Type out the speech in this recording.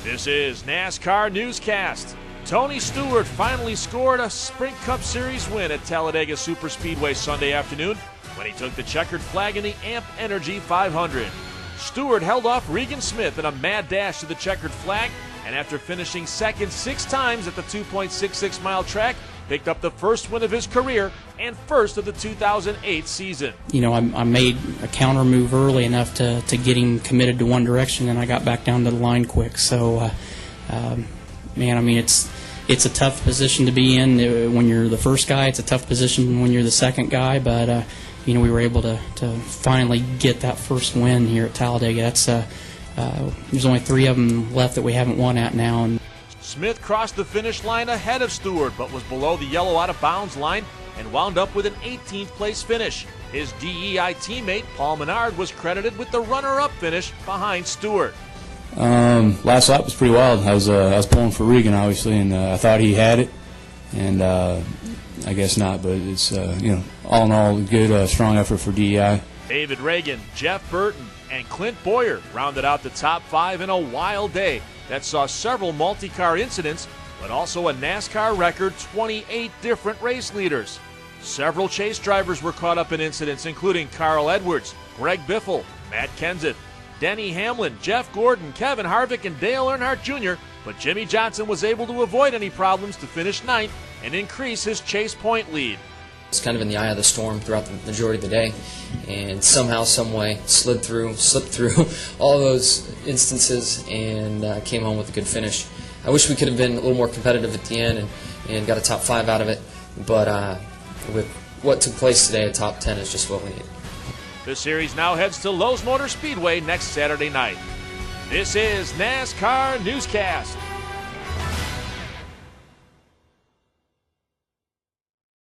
This is NASCAR Newscast. Tony Stewart finally scored a Sprint Cup Series win at Talladega Superspeedway Sunday afternoon when he took the checkered flag in the AMP Energy 500. Stewart held off Regan Smith in a mad dash to the checkered flag, and after finishing second 6 times at the 2.66-mile track, picked up the first win of his career and first of the 2008 season. You know, I made a counter move early enough to get him committed to one direction, and I got back down to the line quick. So, man, I mean, it's a tough position to be in when you're the first guy. It's a tough position when you're the second guy, but you know, we were able to finally get that first win here at Talladega. That's there's only 3 of them left that we haven't won at now. And Smith crossed the finish line ahead of Stewart, but was below the yellow out-of-bounds line and wound up with an 18th place finish. His DEI teammate, Paul Menard, was credited with the runner-up finish behind Stewart. Last lap was pretty wild. I was pulling for Regan, obviously, and I thought he had it, and I guess not. But it's you know, all in all, a good, strong effort for DEI. David Reagan, Jeff Burton, and Clint Boyer rounded out the top 5 in a wild day that saw several multi-car incidents, but also a NASCAR record 28 different race leaders. Several chase drivers were caught up in incidents, including Carl Edwards, Greg Biffle, Matt Kenseth, Denny Hamlin, Jeff Gordon, Kevin Harvick, and Dale Earnhardt Jr., but Jimmie Johnson was able to avoid any problems to finish 9th and increase his chase point lead. It's kind of in the eye of the storm throughout the majority of the day, and somehow, some way, slipped through all those instances and came home with a good finish. I wish we could have been a little more competitive at the end and got a top 5 out of it, but with what took place today, a top 10 is just what we need. The series now heads to Lowe's Motor Speedway next Saturday night. This is NASCAR Newscast.